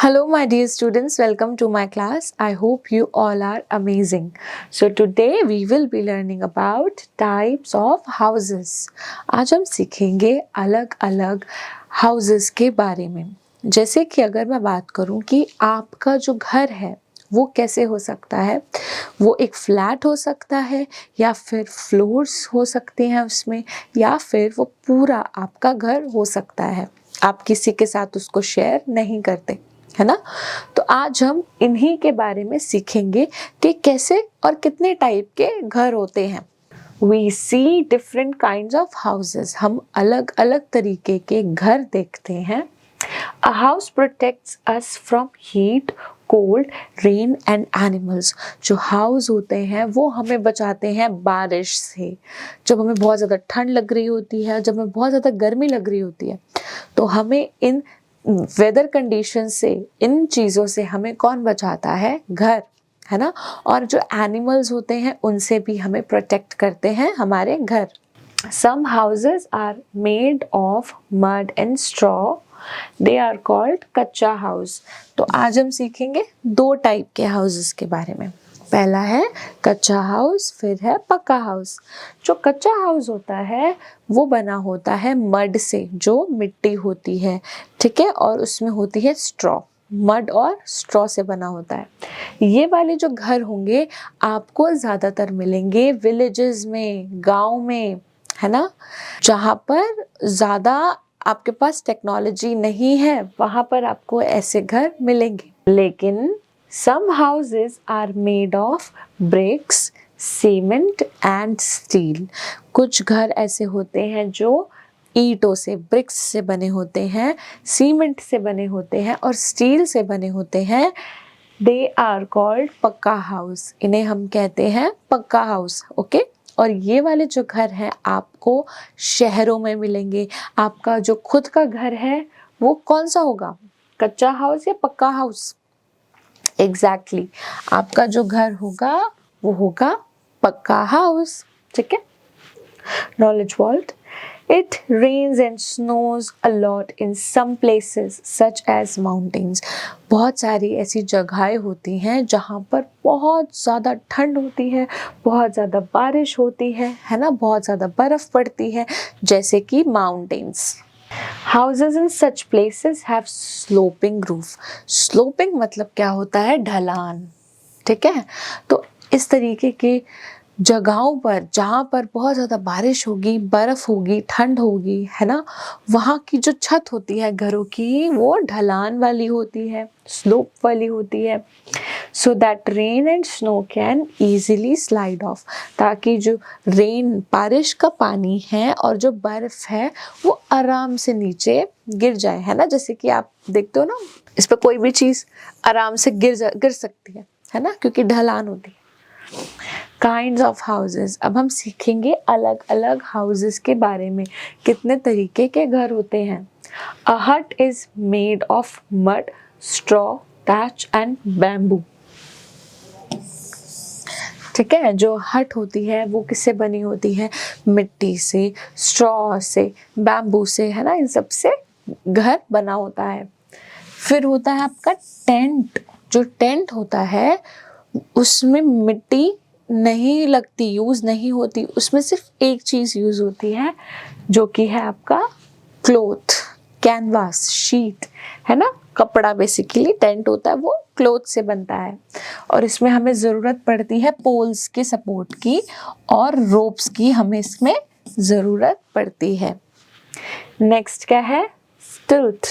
Hello, my dear students. Welcome to my class. I hope you all are amazing. So, today we will be learning about types of houses. आज हम सीखेंगे अलग अलग houses के बारे में. जैसे कि अगर मैं बात करूं कि आपका जो घर है वो कैसे हो सकता है, वो एक फ्लैट हो सकता है या फिर फ्लोर्स हो सकते हैं उसमें, या फिर वो पूरा आपका घर हो सकता है. आप किसी के साथ उसको शेयर नहीं करते, है ना. तो आज हम इन्हीं के बारे में सीखेंगे कि कैसे और कितने टाइप के घर होते हैं. We see different kinds of houses. हम अलग अलग तरीके के घर देखते हैं. A house protects us from heat, cold, rain and animals. जो हाउस होते हैं वो हमें बचाते हैं बारिश से. जब हमें बहुत ज़्यादा ठंड लग रही होती है, जब हमें बहुत ज़्यादा गर्मी लग रही होती है, तो हमें इन वेदर कंडीशन से, इन चीज़ों से हमें कौन बचाता है? घर, है ना. और जो एनिमल्स होते हैं उनसे भी हमें प्रोटेक्ट करते हैं हमारे घर. Some houses are made of mud and straw. They are called कच्चा हाउस. तो आज हम सीखेंगे दो टाइप के हाउसेस के बारे में. पहला है कच्चा हाउस, फिर है पक्का हाउस. जो कच्चा हाउस होता है वो बना होता है मड से, जो मिट्टी होती है, ठीक है, और उसमें होती है स्ट्रॉ. मड और स्ट्रॉ से बना होता है. ये वाले जो घर होंगे आपको ज़्यादातर मिलेंगे विलेजेस में, गांव में, है ना. जहाँ पर ज़्यादा आपके पास टेक्नोलॉजी नहीं है वहाँ पर आपको ऐसे घर मिलेंगे. लेकिन some houses are made of bricks, cement and steel. कुछ घर ऐसे होते हैं जो ईंटों से, ब्रिक्स से बने होते हैं, सीमेंट से बने होते हैं और स्टील से बने होते हैं. They are called पक्का हाउस. इन्हें हम कहते हैं पक्का हाउस. ओके. और ये वाले जो घर हैं आपको शहरों में मिलेंगे. आपका जो खुद का घर है वो कौन सा होगा? कच्चा हाउस या पक्का हाउस? एग्जैक्टली आपका जो घर होगा वो होगा पक्का हाउस. ठीक है. Knowledge vault. It rains and snows a lot in some places such as mountains. बहुत सारी ऐसी जगहें होती हैं जहाँ पर बहुत ज़्यादा ठंड होती है, बहुत ज़्यादा बारिश होती है ना, बहुत ज़्यादा बर्फ़ पड़ती है, जैसे कि mountains. Houses in such places have sloping roof. Sloping मतलब क्या होता है? ढलान. ठीक है. तो इस तरीके के जगहों पर जहाँ पर बहुत ज़्यादा बारिश होगी, बर्फ़ होगी, ठंड होगी, है ना, वहाँ की जो छत होती है घरों की वो ढलान वाली होती है, स्लोप वाली होती है. So that rain and snow can easily slide of. ताकि जो रेन, बारिश का पानी है और जो बर्फ़ है वो आराम से नीचे गिर जाए, है ना. जैसे कि आप देखते हो ना, इस पर कोई भी चीज़ आराम से गिर सकती है ना, क्योंकि ढलान होती है. Kinds of houses. अब हम सीखेंगे अलग अलग हाउसेस के बारे में, कितने तरीके के घर होते हैं. अ हट is made of mud, straw, thatch and bamboo. ठीक है. जो हट होती है वो किससे बनी होती है? मिट्टी से, स्ट्रॉ से, बैम्बू से, है ना. इन सब से घर बना होता है. फिर होता है आपका टेंट. जो टेंट होता है उसमें मिट्टी नहीं लगती, यूज़ नहीं होती, उसमें सिर्फ एक चीज़ यूज़ होती है जो कि है आपका क्लोथ, कैनवास, शीट, है ना, कपड़ा. बेसिकली टेंट होता है वो क्लोथ से बनता है और इसमें हमें ज़रूरत पड़ती है पोल्स के सपोर्ट की और रोप्स की, हमें इसमें ज़रूरत पड़ती है. नेक्स्ट क्या है? स्टिल्ट.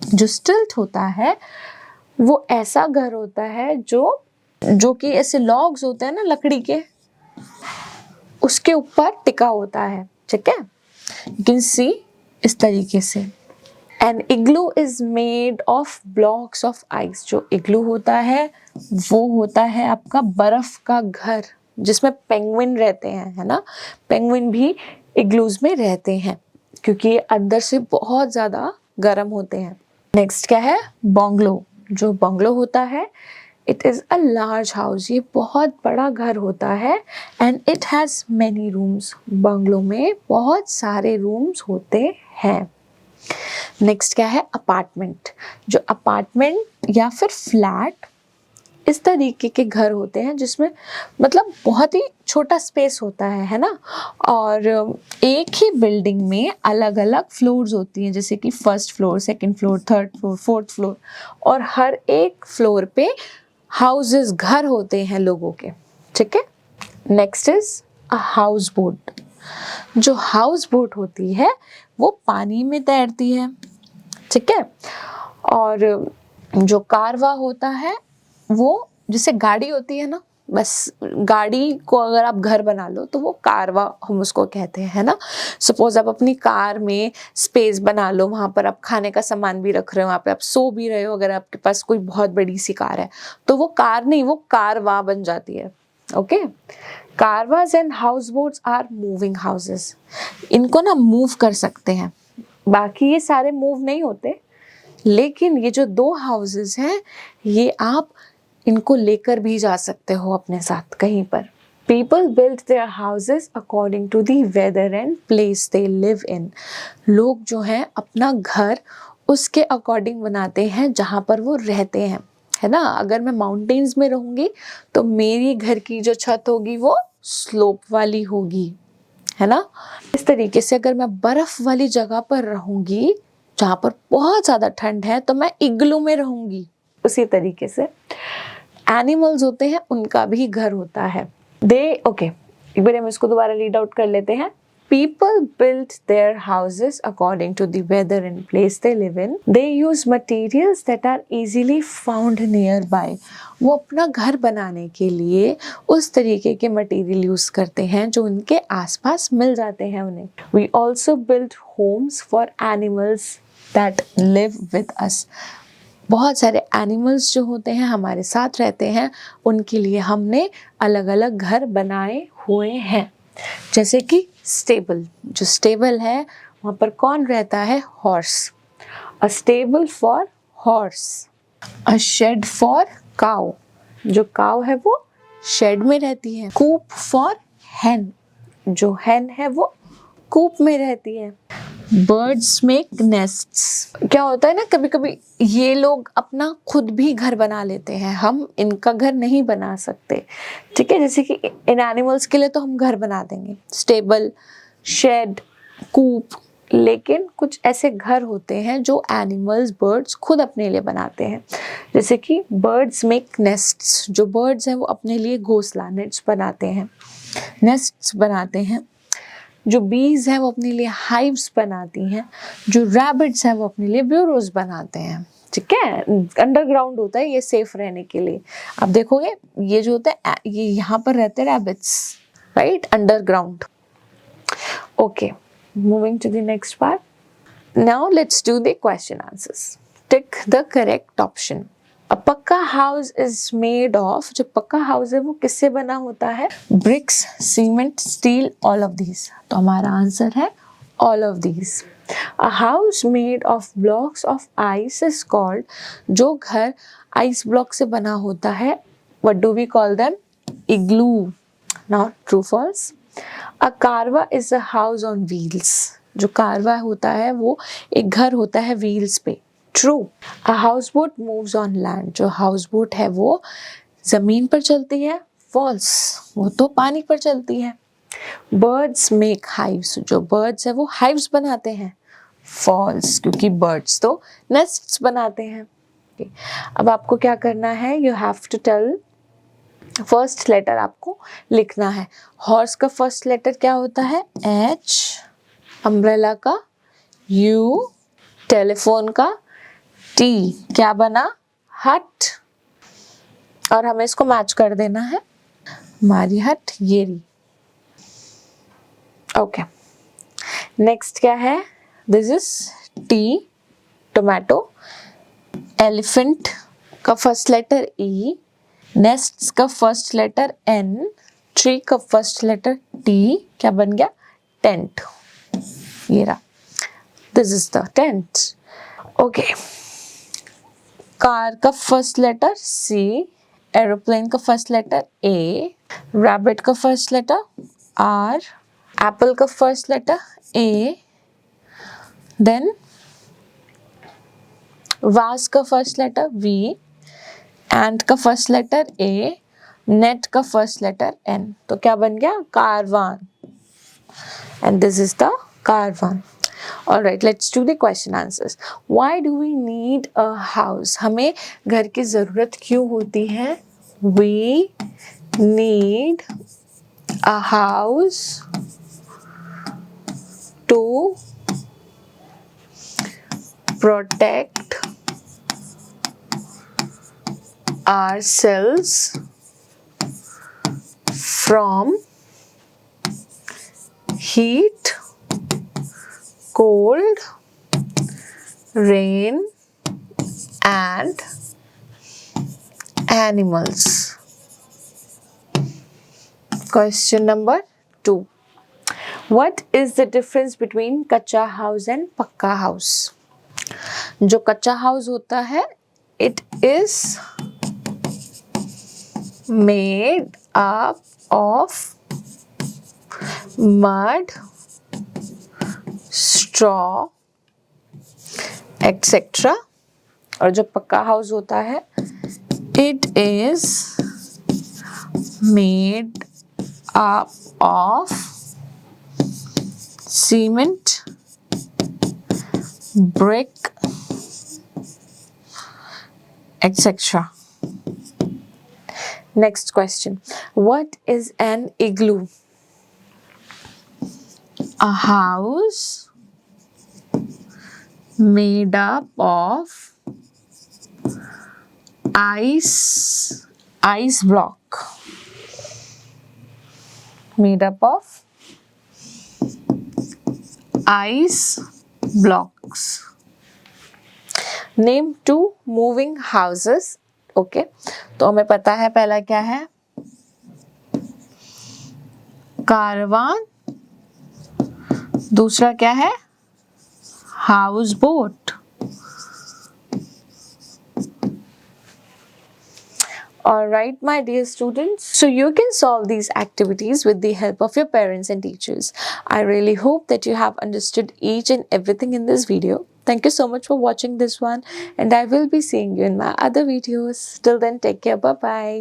जो स्टिल्ट होता है वो ऐसा घर होता है जो कि ऐसे लॉग्स होते हैं ना लकड़ी के, उसके ऊपर टिका होता है. ठीक है. यू कैन सी इस तरीके से. An igloo is made of blocks of ice. जो इग्लू होता है वो होता है आपका बर्फ का घर, जिसमें पेंगुइन रहते हैं, है ना. पेंगुइन भी इग्लूज में रहते हैं क्योंकि ये अंदर से बहुत ज़्यादा गर्म होते हैं. नेक्स्ट क्या है? बंगलो. जो बंगलो होता है it is a large house. ये बहुत बड़ा घर होता है and it has many rooms. Bungalow में बहुत सारे रूम्स होते हैं. नेक्स्ट क्या है, अपार्टमेंट। जो अपार्टमेंट या फिर फ्लैट इस तरीके के घर होते हैं जिसमें मतलब बहुत ही छोटा स्पेस होता है ना, और एक ही बिल्डिंग में अलग अलग फ्लोर्स होती हैं, जैसे कि first floor, second floor, third floor, fourth floor, और हर एक फ्लोर पे हाउसेस, घर होते हैं लोगों के, ठीक है। Next is a house boat. जो हाउस बोट होती है वो पानी में तैरती है, ठीक है। और जो कारवा होता है वो जैसे गाड़ी होती है ना, बस गाड़ी को अगर आप घर बना लो तो वो कारवा हम उसको कहते हैं, है ना। सपोज आप अपनी कार में स्पेस बना लो, वहां पर आप खाने का सामान भी रख रहे हो, वहां पे आप सो भी रहे हो, अगर आपके पास कोई बहुत बड़ी सी कार है तो वो कार नहीं, वो कारवा बन जाती है। Okay, caravans and house boats are moving houses. इनको ना मूव कर सकते हैं, बाकी ये सारे मूव नहीं होते, लेकिन ये जो 2 हाउसेस हैं ये आप इनको लेकर भी जा सकते हो अपने साथ कहीं पर। People build their houses according to the weather and place they live in. लोग जो हैं अपना घर उसके अकॉर्डिंग बनाते हैं जहाँ पर वो रहते हैं, है ना। अगर मैं माउंटेन्स में रहूंगी तो मेरी घर की जो छत होगी वो स्लोप वाली होगी, है ना। इस तरीके से अगर मैं बर्फ वाली जगह पर रहूंगी जहाँ पर बहुत ज्यादा ठंड है तो मैं इग्लू में रहूंगी। उसी तरीके से एनिमल्स होते हैं, उनका भी घर होता है। ओके, एक बार हम इसको दोबारा रीड आउट कर लेते हैं। People build their houses according to the weather and place they live in. They use materials that are easily found nearby. वो अपना घर बनाने के लिए उस तरीके के मटेरियल यूज करते हैं जो उनके आसपास मिल जाते हैं उन्हें। We also build homes for animals that live with us. बहुत सारे एनिमल्स जो होते हैं हमारे साथ रहते हैं, उनके लिए हमने अलग अलग घर बनाए हुए हैं। जैसे कि स्टेबल, जो स्टेबल है वहाँ पर कौन रहता है, horse. A stable for horse. A shed for cow, जो काउ है वो शेड में रहती है। कूप फॉर हैन, जो हैन है वो कूप में रहती है। Birds make nests. क्या होता है ना, कभी कभी ये लोग अपना खुद भी घर बना लेते हैं, हम इनका घर नहीं बना सकते, ठीक है। जैसे कि इन एनिमल्स के लिए तो हम घर बना देंगे, स्टेबल, शेड, कूप, लेकिन कुछ ऐसे घर होते हैं जो एनिमल्स, बर्ड्स खुद अपने लिए बनाते हैं। जैसे कि बर्ड्स मेक नेस्ट्स, जो बर्ड्स हैं वो अपने लिए घोंसला, नेट्स बनाते हैं, नेस्ट्स बनाते हैं। जो बीज हैं वो अपने लिए हाइव्स बनाती हैं। जो रैबिट्स हैं वो अपने लिए ब्यूरोज बनाते हैं, ठीक है। अंडरग्राउंड होता है ये सेफ रहने के लिए। आप देखोगे ये जो होता है ये यहाँ पर रहते हैं rabbits, right, underground. Okay, moving to the next part. Now let's do the question answers. Tick the correct option. A pucca house is made of, जो पक्का हाउस है वो किससे बना होता है, bricks, cement, steel, all of these. तो हमारा आंसर है all of these. A house made of blocks of ice is called, जो घर आइस ब्लॉक से बना होता है, what do we call them, igloo. Now true false. A caravan is a house on wheels, जो कारवा होता है वो एक घर होता है व्हील्स पे। True. A house boat moves on land, जो हाउस बोट है वो जमीन पर चलती है। फॉल्स, वो तो पानी पर चलती है। बर्ड्स मेक हाइव्स, जो बर्ड्स है वो हाइव्स बनाते हैं। फॉल्स, क्योंकि बर्ड्स तो नेस्ट्स बनाते हैं। अब आपको क्या करना है, you have to tell first letter, आपको लिखना है। हॉर्स का फर्स्ट लेटर क्या होता है, एच, अम्ब्रेला का यू, टेलीफोन का टी, क्या बना, हट, और हमें इसको मैच कर देना है, हमारी हट ये रही। ओके, नेक्स्ट क्या है, this is T, tomato. Elephant का फर्स्ट लेटर ई, नेस्ट्स का फर्स्ट लेटर एन, ट्री का फर्स्ट लेटर टी, क्या बन गया, टेंट, ये रहा, this is the tent. Okay, car का फर्स्ट लेटर सी, एरोप्लेन का फर्स्ट लेटर ए, रैबिट का फर्स्ट लेटर आर, एप्पल का फर्स्ट लेटर ए, देन वास का फर्स्ट लेटर V, एंड का फर्स्ट लेटर A, नेट का फर्स्ट लेटर N, तो क्या बन गया? Karwan. And this is the Karwan. Alright, let's do the question answers. Why do we need a house? हमें घर की ज़रूरत क्यों होती है? We need a house to protect ourselves from heat, cold, rain, and animals. Question number 2. What is the difference between कच्चा house and पक्का house? जो कच्चा house होता है, it is made up of mud, straw, etc. और जो पक्का house होता है, it is made up of cement, brick, etc. Next question. What is an igloo? A house made up of ice block. Made up of ice blocks. Name 2 moving houses. Okay, तो हमें पता है पहला क्या है? कारवान. दूसरा क्या है? House boat. Alright, my dear students, so you can solve these activities with the help of your parents and teachers. I really hope that you have understood each and everything in this video. Thank you so much for watching this one, and I will be seeing you in my other videos. Till then, take care. Bye-bye.